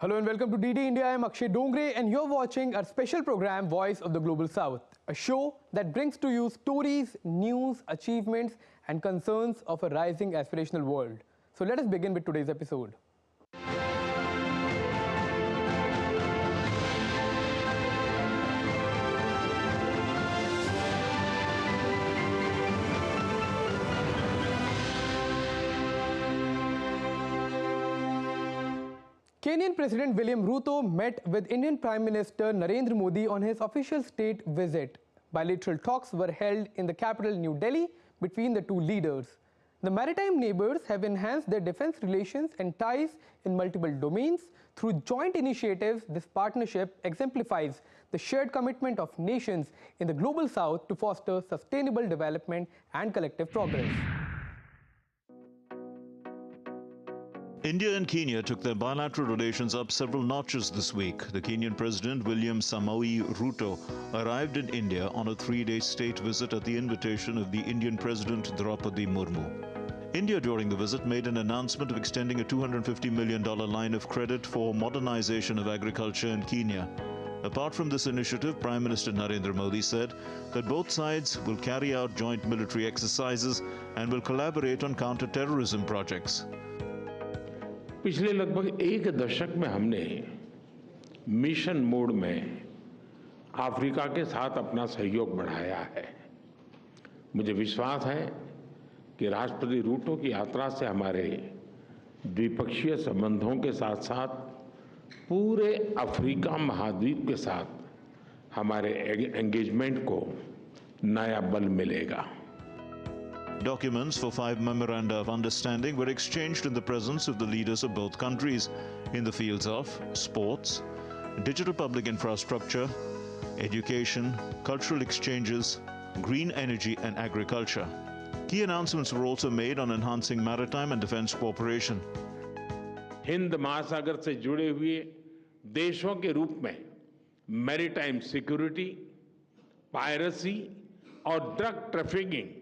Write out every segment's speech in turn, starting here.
Hello and welcome to DD India. I'm Akshay Dongre and you're watching our special program Voice of the Global South, a show that brings to you stories, news, achievements and concerns of a rising aspirational world. So let us begin with today's episode. Kenyan President Ruto met with Indian Prime Minister Narendra Modi on his official state visit. Bilateral talks were held in the capital New Delhi between the two leaders. The maritime neighbors have enhanced their defense relations and ties in multiple domains. Through joint initiatives, this partnership exemplifies the shared commitment of nations in the global south to foster sustainable development and collective progress. India and Kenya took their bilateral relations up several notches this week. The Kenyan President Samoei Ruto arrived in India on a three-day state visit at the invitation of the Indian President Draupadi Murmu. India during the visit made an announcement of extending a $250 million line of credit for modernization of agriculture in Kenya. Apart from this initiative, Prime Minister Narendra Modi said that both sides will carry out joint military exercises and will collaborate on counter-terrorism projects. पिछले लगभग एक दशक में हमने mission mode में Africa के साथ अपना सहयोग बढ़ाया है। मुझे विश्वास है कि राष्ट्रपति रूटो की यात्रा से हमारे द्विपक्षीय संबंधों के साथ साथ पूरे अफ्रीका महाद्वीप के साथ हमारे एंगेजमेंट को नया बल मिलेगा। Documents for 5 memoranda of understanding were exchanged in the presence of the leaders of both countries in the fields of sports, digital public infrastructure, education, cultural exchanges, green energy and agriculture. Key announcements were also made on enhancing maritime and defense cooperation. Hind महासागर से जुड़े हुए देशों के रूप में maritime security, piracy और drug trafficking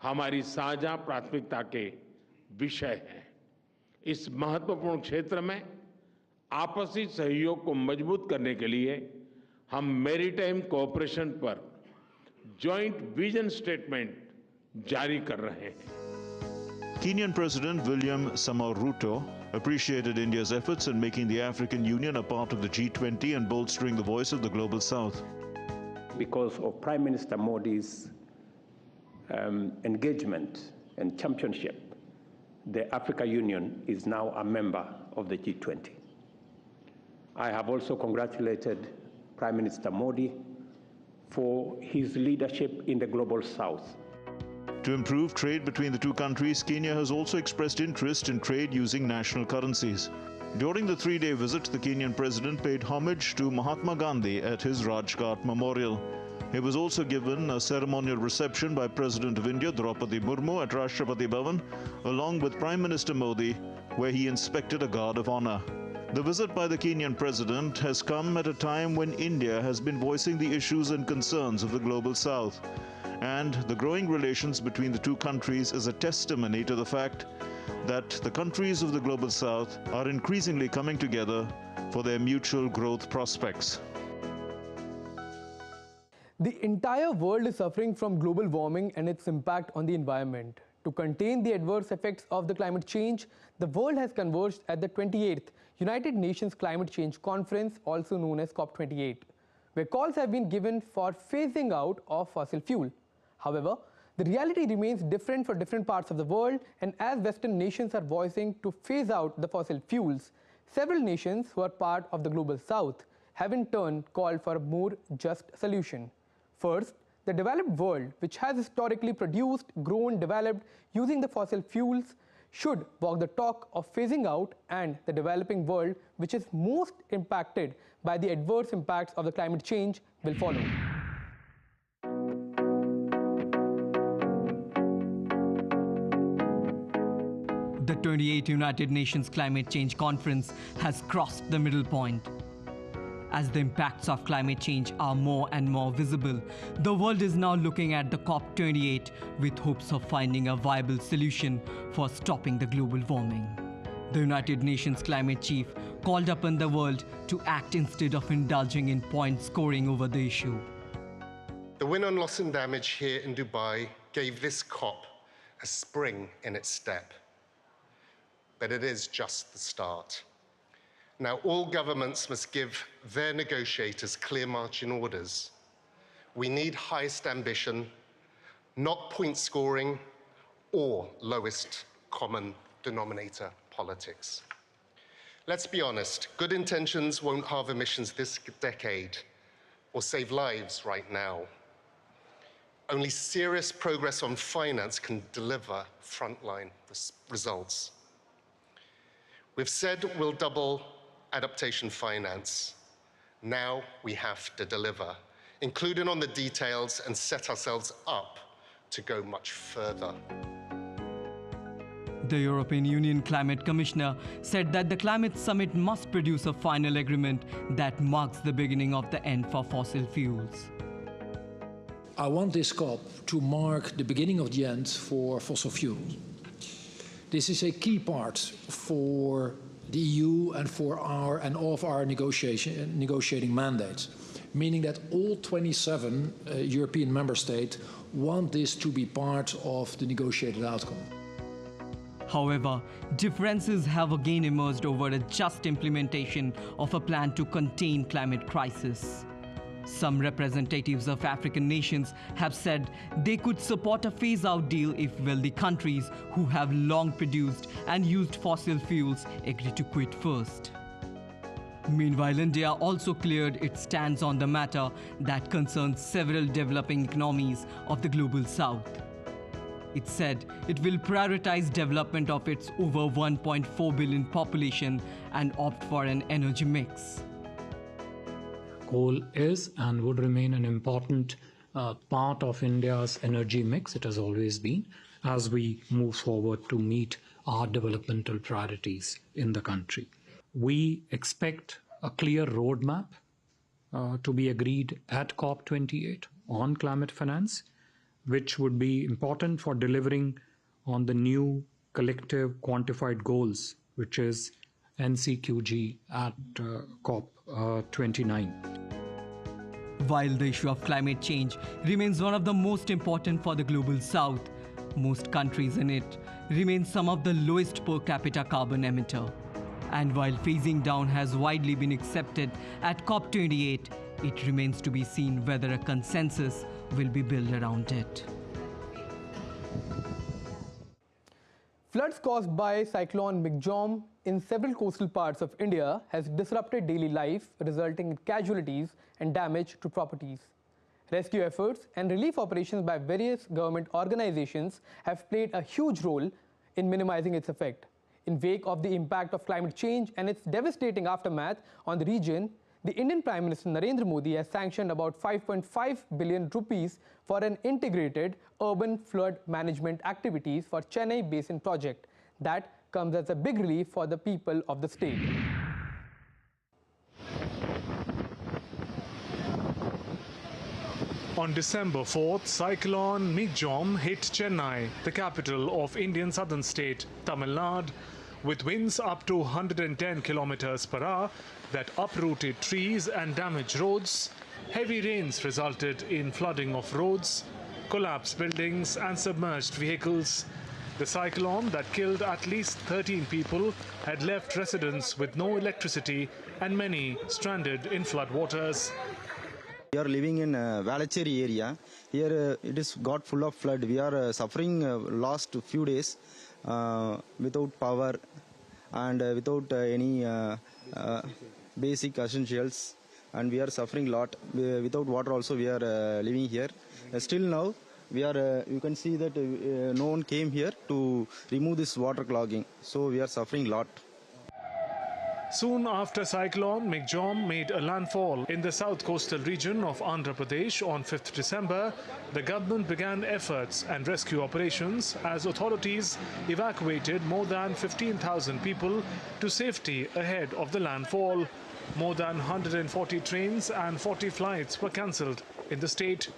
हमारी साझा प्राथमिकता के विषय हैं। इस महत्वपूर्ण क्षेत्र में आपसी सहयोग को मजबूत करने के लिए हम मैरीटाइम कोऑपरेशन पर जॉइंट विजन स्टेटमेंट जारी कर रहे हैं। Kenyan President Samoei Ruto appreciated India's efforts in making the African Union a part of the G20 and bolstering the voice of the Global South. Because of Prime Minister Modi's engagement and championship, the African Union is now a member of the G20. I have also congratulated Prime Minister Modi for his leadership in the Global South. To improve trade between the two countries, Kenya has also expressed interest in trade using national currencies. During the three-day visit, the Kenyan president paid homage to Mahatma Gandhi at his Rajghat Memorial. He was also given a ceremonial reception by President of India Draupadi Murmu at Rashtrapati Bhavan, along with Prime Minister Modi, where he inspected a guard of honor. The visit by the Kenyan president has come at a time when India has been voicing the issues and concerns of the Global South. And the growing relations between the two countries is a testimony to the fact that the countries of the Global South are increasingly coming together for their mutual growth prospects. The entire world is suffering from global warming and its impact on the environment. To contain the adverse effects of the climate change, the world has converged at the 28th United Nations Climate Change Conference, also known as COP28, where calls have been given for phasing out of fossil fuel. However, the reality remains different for different parts of the world, and as Western nations are voicing to phase out the fossil fuels, several nations who are part of the Global South have in turn called for a more just solution. First, the developed world, which has historically produced, grown, developed using the fossil fuels, should walk the talk of phasing out, and the developing world, which is most impacted by the adverse impacts of the climate change, will follow. The 28th United Nations Climate Change Conference has crossed the middle point. As the impacts of climate change are more and more visible, the world is now looking at the COP28 with hopes of finding a viable solution for stopping the global warming. The United Nations climate chief called upon the world to act instead of indulging in point scoring over the issue. The win on loss and damage here in Dubai gave this COP a spring in its step. But it is just the start. Now all governments must give their negotiators clear marching orders. We need highest ambition, not point scoring or lowest common denominator politics. Let's be honest, good intentions won't halve emissions this decade or save lives right now. Only serious progress on finance can deliver frontline results. We've said we'll double adaptation finance. Now we have to deliver, including on the details, and set ourselves up to go much further. The European Union Climate Commissioner said that the climate summit must produce a final agreement that marks the beginning of the end for fossil fuels. I want this COP to mark the beginning of the end for fossil fuels. This is a key part for the EU and for all of our negotiating mandates, meaning that all 27 European member states want this to be part of the negotiated outcome. However, differences have again emerged over a just implementation of a plan to contain climate crisis. Some representatives of African nations have said they could support a phase-out deal if wealthy countries who have long produced and used fossil fuels agree to quit first. Meanwhile, India also cleared its stance on the matter that concerns several developing economies of the global south. It said it will prioritize development of its over 1.4 billion population and opt for an energy mix. Coal is and would remain an important part of India's energy mix. It has always been, as we move forward to meet our developmental priorities in the country. We expect a clear roadmap to be agreed at COP28 on climate finance, which would be important for delivering on the new collective quantified goals, which is NCQG at COP29. While the issue of climate change remains one of the most important for the global south, most countries in it remain some of the lowest per capita carbon emitter. And while phasing down has widely been accepted at COP28, it remains to be seen whether a consensus will be built around it. Floods caused by Cyclone Michaung in several coastal parts of India has disrupted daily life, resulting in casualties and damage to properties. Rescue efforts and relief operations by various government organizations have played a huge role in minimizing its effect. In wake of the impact of climate change and its devastating aftermath on the region, the Indian Prime Minister Narendra Modi has sanctioned about 5.5 billion rupees for an integrated urban flood management activities for Chennai Basin project. That comes as a big relief for the people of the state. On December 4th, Cyclone Michaung hit Chennai, the capital of Indian southern state, Tamil Nadu, with winds up to 110 kilometers per hour that uprooted trees and damaged roads. Heavy rains resulted in flooding of roads, collapsed buildings and submerged vehicles. The cyclone that killed at least 13 people had left residents with no electricity and many stranded in floodwaters. We are living in Valacheri area. Here it is got full of flood. We are suffering last few days without power and without any basic essentials, and we are suffering a lot. Without water also we are living here. Still now we are you can see that no one came here to remove this water clogging, so we are suffering a lot. Soon after Cyclone Michaung made a landfall in the south coastal region of Andhra Pradesh on 5th December, the government began efforts and rescue operations as authorities evacuated more than 15,000 people to safety ahead of the landfall. More than 140 trains and 40 flights were cancelled in the state.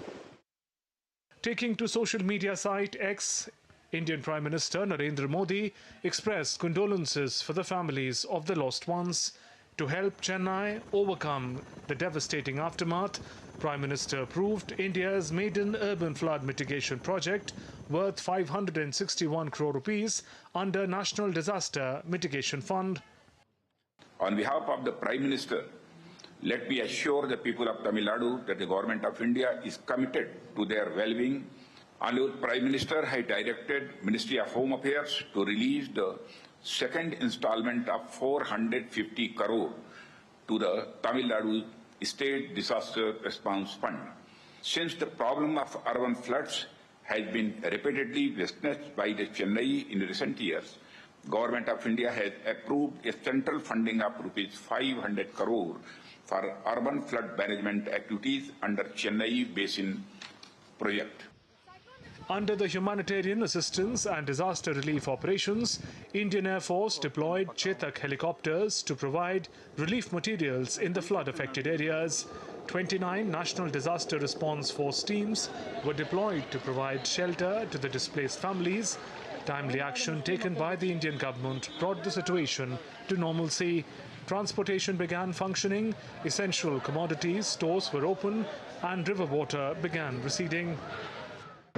Taking to social media site X, Indian Prime Minister Narendra Modi expressed condolences for the families of the lost ones. To help Chennai overcome the devastating aftermath, Prime Minister approved India's maiden urban flood mitigation project worth 561 crore rupees under National Disaster Mitigation Fund. On behalf of the Prime Minister, let me assure the people of Tamil Nadu that the Government of India is committed to their well-being. Honorable Prime Minister has directed Ministry of Home Affairs to release the second installment of 450 crore to the Tamil Nadu State Disaster Response Fund. Since the problem of urban floods has been repeatedly witnessed by the Chennai in recent years, Government of India has approved a central funding of rupees 500 crore for urban flood management activities under Chennai Basin project. Under the humanitarian assistance and disaster relief operations, Indian Air Force deployed Chetak helicopters to provide relief materials in the flood-affected areas. 29 National Disaster Response Force teams were deployed to provide shelter to the displaced families. Timely action taken by the Indian government brought the situation to normalcy. Transportation began functioning, essential commodities stores were open, and river water began receding.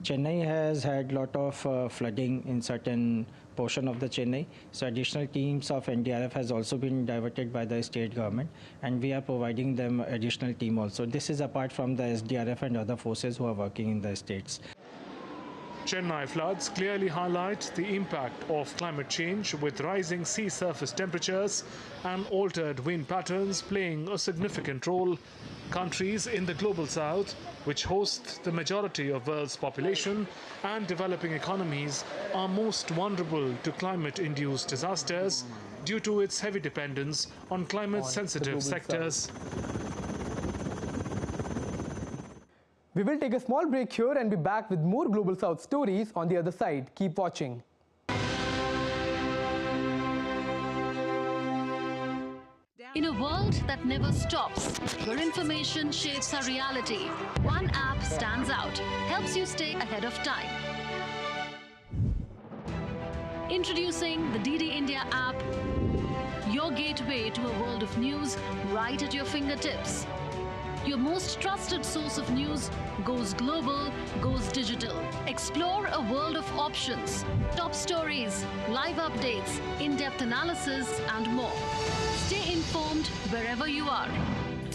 Chennai has had a lot of flooding in certain portion of the Chennai. So additional teams of NDRF has also been diverted by the state government, and we are providing them additional team also. This is apart from the SDRF and other forces who are working in the states. Chennai floods clearly highlight the impact of climate change, with rising sea surface temperatures and altered wind patterns playing a significant role. Countries in the global south, which host the majority of the world's population, and developing economies are most vulnerable to climate-induced disasters due to its heavy dependence on climate-sensitive sectors. We will take a small break here and be back with more Global South stories on the other side. Keep watching. In a world that never stops, where information shapes our reality, one app stands out, helps you stay ahead of time. Introducing the DD India app, your gateway to a world of news right at your fingertips. Your most trusted source of news goes global, goes digital. Explore a world of options, top stories, live updates, in-depth analysis, and more. Stay informed wherever you are.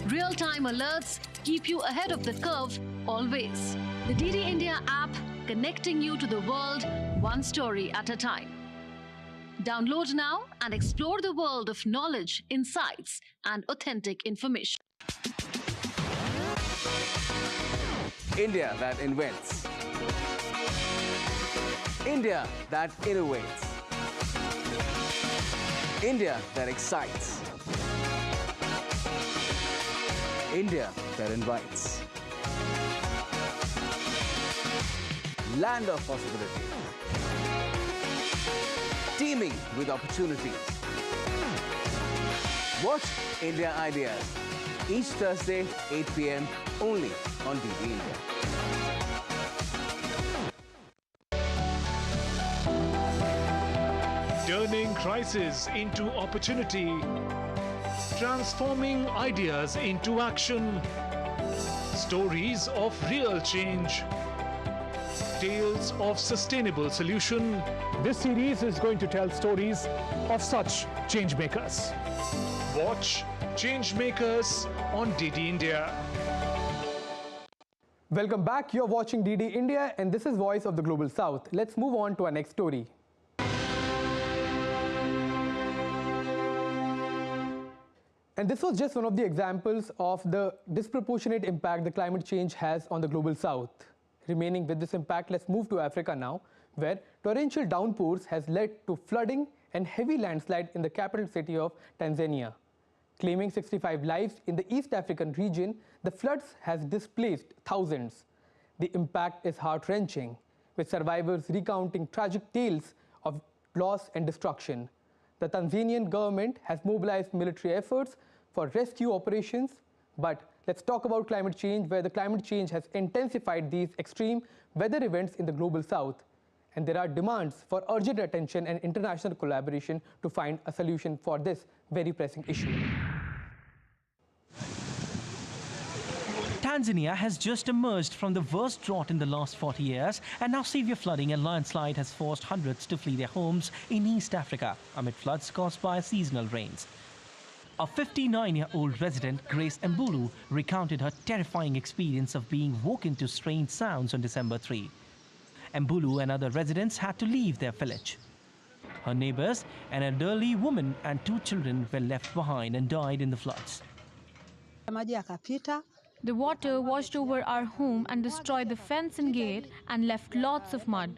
Real-time alerts keep you ahead of the curve always. The DD India app, connecting you to the world one story at a time. Download now and explore the world of knowledge, insights, and authentic information. India that invents. India that innovates. India that excites. India that invites. Land of possibility. Teeming with opportunities. Watch India Ideas each Thursday, 8 p.m. only on DD India. Turning crisis into opportunity, transforming ideas into action, stories of real change, tales of sustainable solution. This series is going to tell stories of such change makers. Watch Change Makers on DD India. Welcome back. You're watching DD India, and this is Voice of the Global South. Let's move on to our next story. And this was just one of the examples of the disproportionate impact the climate change has on the Global South. Remaining with this impact, let's move to Africa now, where torrential downpours has led to flooding and heavy landslide in the capital city of Tanzania. Claiming 65 lives in the East African region, the floods has displaced thousands. The impact is heart-wrenching, with survivors recounting tragic tales of loss and destruction. The Tanzanian government has mobilized military efforts for rescue operations, but let's talk about climate change, where the climate change has intensified these extreme weather events in the Global South. and there are demands for urgent attention and international collaboration to find a solution for this very pressing issue. Tanzania has just emerged from the worst drought in the last 40 years, and now severe flooding and landslide has forced hundreds to flee their homes in East Africa amid floods caused by seasonal rains. A 59-year-old resident, Grace Mbulu, recounted her terrifying experience of being woken to strange sounds on December 3. Mbulu and other residents had to leave their village. Her neighbors, an elderly woman and 2 children were left behind and died in the floods. The water washed over our home and destroyed the fence and gate and left lots of mud.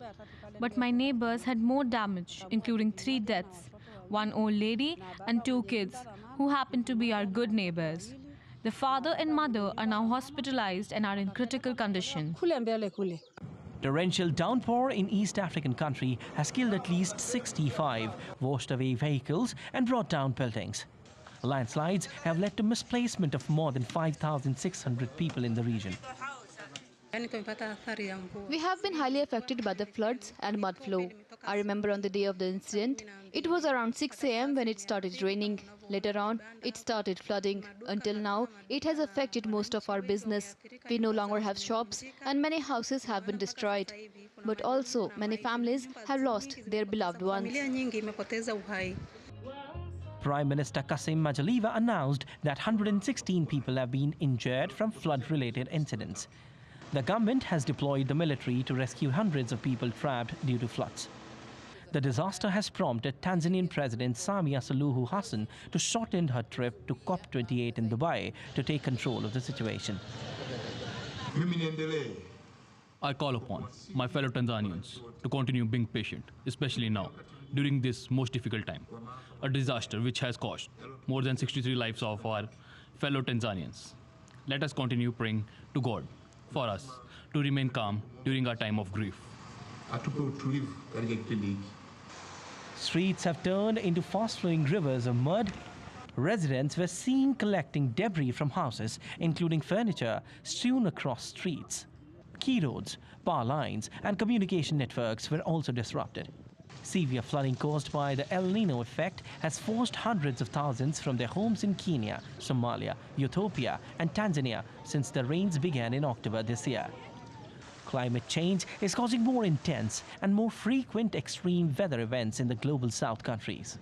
But my neighbors had more damage, including 3 deaths, 1 old lady and 2 kids, who happened to be our good neighbors. The father and mother are now hospitalized and are in critical condition. Torrential downpour in East African country has killed at least 65, washed away vehicles and brought down buildings. Landslides have led to misplacement of more than 5,600 people in the region. We have been highly affected by the floods and mud flow. I remember on the day of the incident, it was around 6 a.m. when it started raining. Later on, it started flooding. Until now, it has affected most of our business. We no longer have shops and many houses have been destroyed. But also, many families have lost their beloved ones. Prime Minister Kassim Majaliwa announced that 116 people have been injured from flood-related incidents. The government has deployed the military to rescue hundreds of people trapped due to floods. The disaster has prompted Tanzanian President Samia Suluhu Hassan to shorten her trip to COP28 in Dubai to take control of the situation. I call upon my fellow Tanzanians to continue being patient, especially now, during this most difficult time. A disaster which has cost more than 63 lives of our fellow Tanzanians. Let us continue praying to God for us to remain calm during our time of grief. Streets have turned into fast-flowing rivers of mud. Residents were seen collecting debris from houses, including furniture, strewn across streets. Key roads, power lines, and communication networks were also disrupted. Severe flooding caused by the El Nino effect has forced hundreds of thousands from their homes in Kenya, Somalia, Ethiopia, and Tanzania since the rains began in October this year. Climate change is causing more intense and more frequent extreme weather events in the global south countries.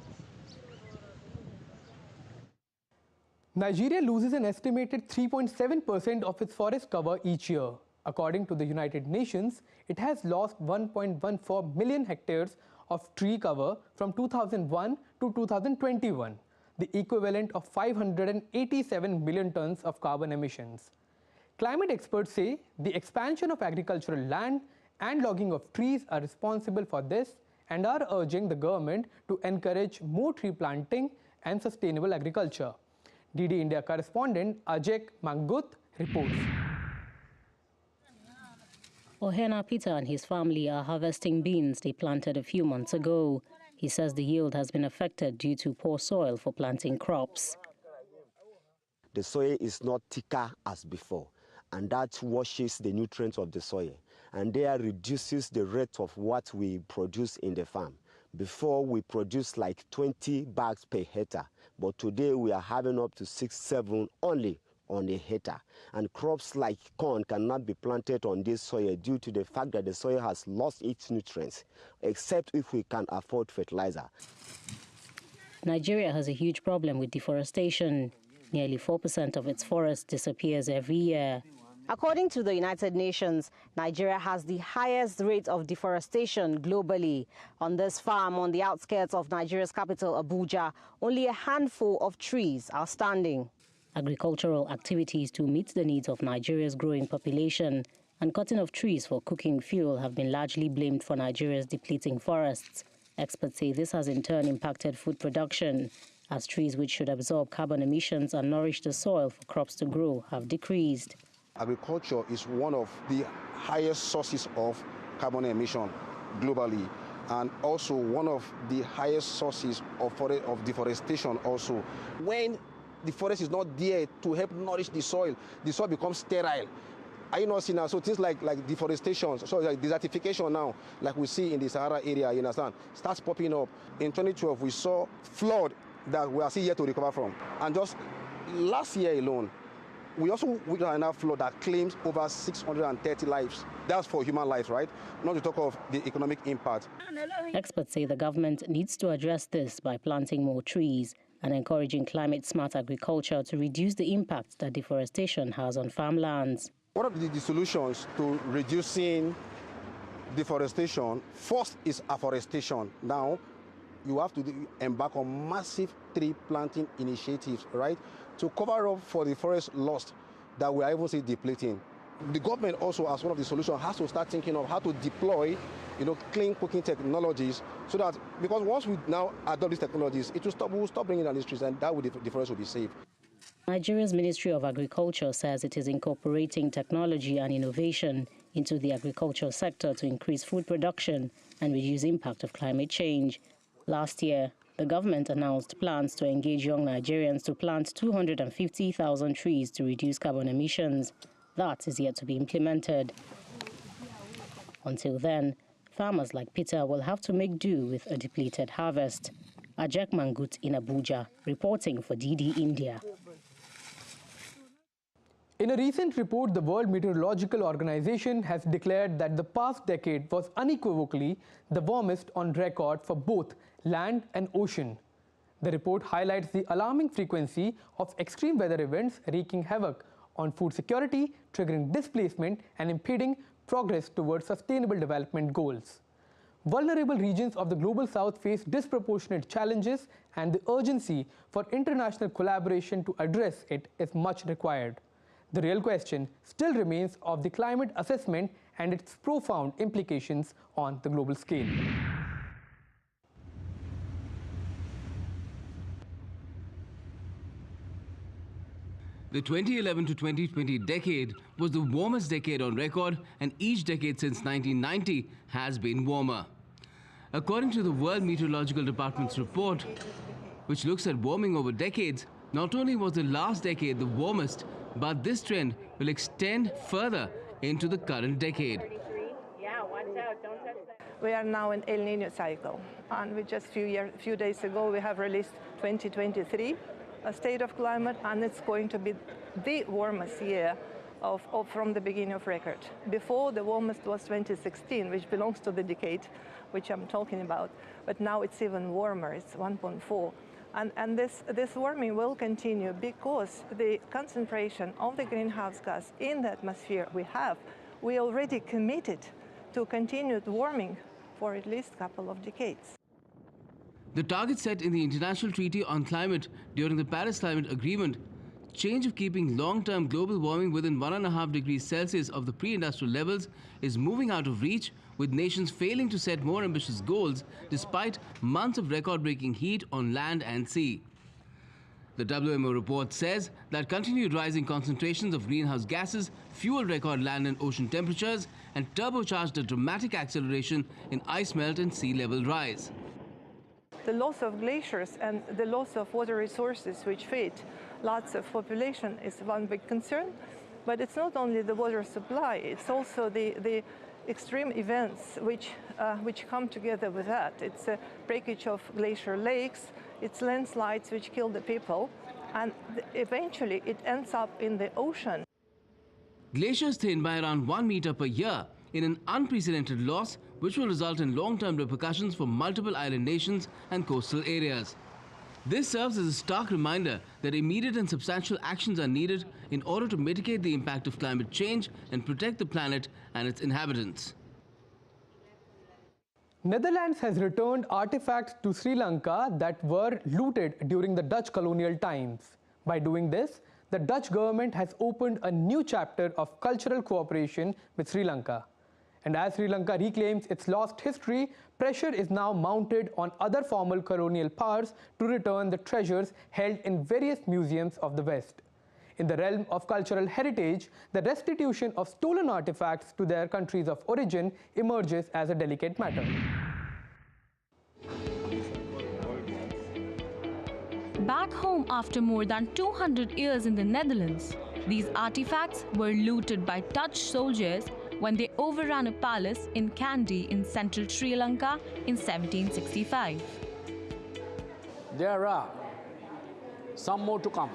Nigeria loses an estimated 3.7% of its forest cover each year. According to the United Nations, it has lost 1.14 million hectares of tree cover from 2001 to 2021, the equivalent of 587 million tons of carbon emissions. Climate experts say the expansion of agricultural land and logging of trees are responsible for this and are urging the government to encourage more tree planting and sustainable agriculture. DD India correspondent Ajay Mangut reports. Ohena Peter and his family are harvesting beans they planted a few months ago. He says the yield has been affected due to poor soil for planting crops. The soil is not thicker as before, and that washes the nutrients of the soil, and there reduces the rate of what we produce in the farm. Before, we produced like 20 bags per hectare, but today we are having up to 6, 7 only on a hectare. And crops like corn cannot be planted on this soil due to the fact that the soil has lost its nutrients, except if we can afford fertilizer. Nigeria has a huge problem with deforestation. Nearly 4% of its forest disappears every year. According to the United Nations, Nigeria has the highest rate of deforestation globally. On this farm on the outskirts of Nigeria's capital, Abuja, only a handful of trees are standing. Agricultural activities to meet the needs of Nigeria's growing population and cutting of trees for cooking fuel have been largely blamed for Nigeria's depleting forests. Experts say this has in turn impacted food production, as trees which should absorb carbon emissions and nourish the soil for crops to grow have decreased. Agriculture is one of the highest sources of carbon emission globally, and also one of the highest sources of deforestation also. When the forest is not there to help nourish the soil becomes sterile. Are you not seeing now? So things like deforestation, so like desertification now, like we see in the Sahara area, you understand, starts popping up. In 2012, we saw flood that we are still yet to recover from. And just last year alone, we also witnessed another flood that claims over 630 lives. That's for human lives, right? Not to talk of the economic impact. Experts say the government needs to address this by planting more trees and encouraging climate-smart agriculture to reduce the impact that deforestation has on farmlands. One of the solutions to reducing deforestation, first is afforestation. Now, you have to embark on massive tree planting initiatives, right, to cover up for the forest loss that we are even see depleting. The government also, as one of the solutions, has to start thinking of how to deploy, clean cooking technologies, so that, because once we now adopt these technologies, we will stop bringing down these trees, and that would, the forest will be safe. Nigeria's Ministry of Agriculture says it is incorporating technology and innovation into the agricultural sector to increase food production and reduce impact of climate change. Last year, the government announced plans to engage young Nigerians to plant 250,000 trees to reduce carbon emissions. That is yet to be implemented. Until then, farmers like Peter will have to make do with a depleted harvest. Ajak Mangut in Abuja, reporting for DD India. In a recent report, the World Meteorological Organization has declared that the past decade was unequivocally the warmest on record for both land and ocean. The report highlights the alarming frequency of extreme weather events wreaking havoc on food security, triggering displacement and impeding progress towards sustainable development goals. Vulnerable regions of the Global South face disproportionate challenges, and the urgency for international collaboration to address it is much required. The real question still remains of the climate assessment and its profound implications on the global scale. The 2011 to 2020 decade was the warmest decade on record, and each decade since 1990 has been warmer. According to the World Meteorological Department's report, which looks at warming over decades, not only was the last decade the warmest, but this trend will extend further into the current decade. We are now in El Nino cycle, and we just few days ago we have released 2023, a state of climate, and it's going to be the warmest year from the beginning of record. Before, the warmest was 2016, which belongs to the decade which I'm talking about, but now it's even warmer, it's 1.4. And this warming will continue because the concentration of the greenhouse gas in the atmosphere we already committed to continued warming for at least a couple of decades. The target set in the International Treaty on Climate during the Paris Climate Agreement, change of keeping long-term global warming within 1.5 degrees Celsius of the pre-industrial levels, is moving out of reach, with nations failing to set more ambitious goals despite months of record-breaking heat on land and sea. The WMO report says that continued rising concentrations of greenhouse gases fuel record land and ocean temperatures and turbocharged a dramatic acceleration in ice melt and sea level rise. The loss of glaciers and the loss of water resources which feed lots of population is one big concern, but it's not only the water supply, it's also the extreme events which come together with that. It's a breakage of glacier lakes, it's landslides which kill the people, and eventually it ends up in the ocean. Glaciers thin by around 1 meter per year in an unprecedented loss, which will result in long-term repercussions for multiple island nations and coastal areas. This serves as a stark reminder that immediate and substantial actions are needed in order to mitigate the impact of climate change and protect the planet and its inhabitants. Netherlands has returned artifacts to Sri Lanka that were looted during the Dutch colonial times. By doing this, the Dutch government has opened a new chapter of cultural cooperation with Sri Lanka. And as Sri Lanka reclaims its lost history, pressure is now mounted on other former colonial powers to return the treasures held in various museums of the West. In the realm of cultural heritage, the restitution of stolen artifacts to their countries of origin emerges as a delicate matter. Back home after more than 200 years in the Netherlands, These artifacts were looted by Dutch soldiers when they overran a palace in Kandy in central Sri Lanka in 1765. There are some more to come,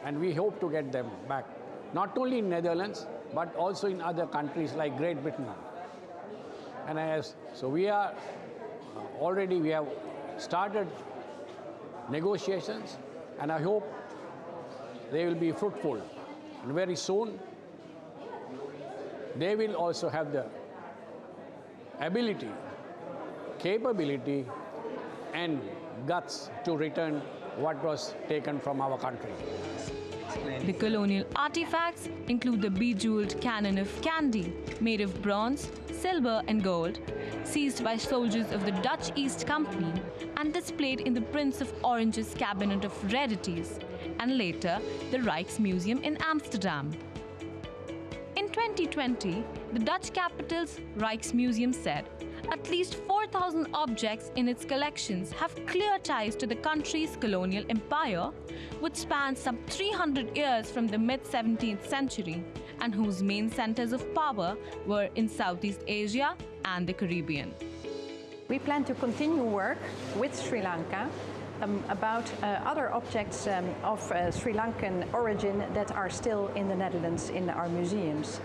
and we hope to get them back, not only in Netherlands, but also in other countries like Great Britain. And so we have started negotiations, and I hope they will be fruitful. And very soon, they will also have the ability, capability, and guts to return what was taken from our country. The colonial artifacts include the bejeweled cannon of Kandy, made of bronze, silver and gold, seized by soldiers of the Dutch East Company and displayed in the Prince of Orange's Cabinet of Rarities, and later the Rijksmuseum in Amsterdam. In 2020, the Dutch capital's Rijksmuseum said at least 4,000 objects in its collections have clear ties to the country's colonial empire, which spans some 300 years from the mid-17th century and whose main centers of power were in Southeast Asia and the Caribbean. We plan to continue work with Sri Lanka about other objects of Sri Lankan origin that are still in the Netherlands in our museums.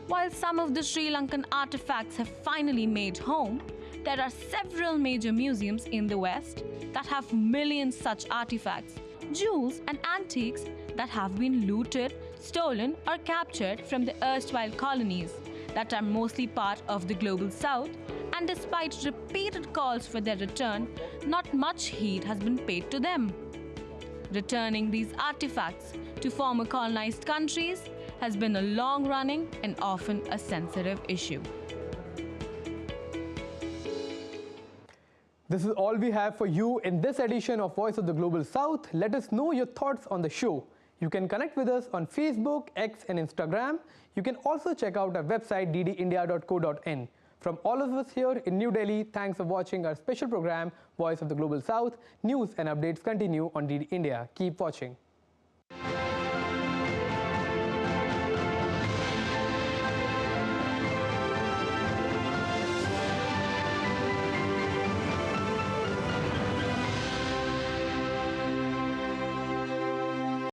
While some of the Sri Lankan artifacts have finally made home, there are several major museums in the West that have millions such artifacts, jewels and antiques that have been looted, stolen or captured from the erstwhile colonies that are mostly part of the global South, and despite repeated calls for their return, not much heed has been paid to them. Returning these artifacts to former colonized countries has been a long-running and often a sensitive issue. This is all we have for you in this edition of Voice of the Global South. Let us know your thoughts on the show. You can connect with us on Facebook, X and Instagram. You can also check out our website ddindia.co.in. From all of us here in New Delhi, thanks for watching our special program, Voice of the Global South. News and updates continue on DD India. Keep watching.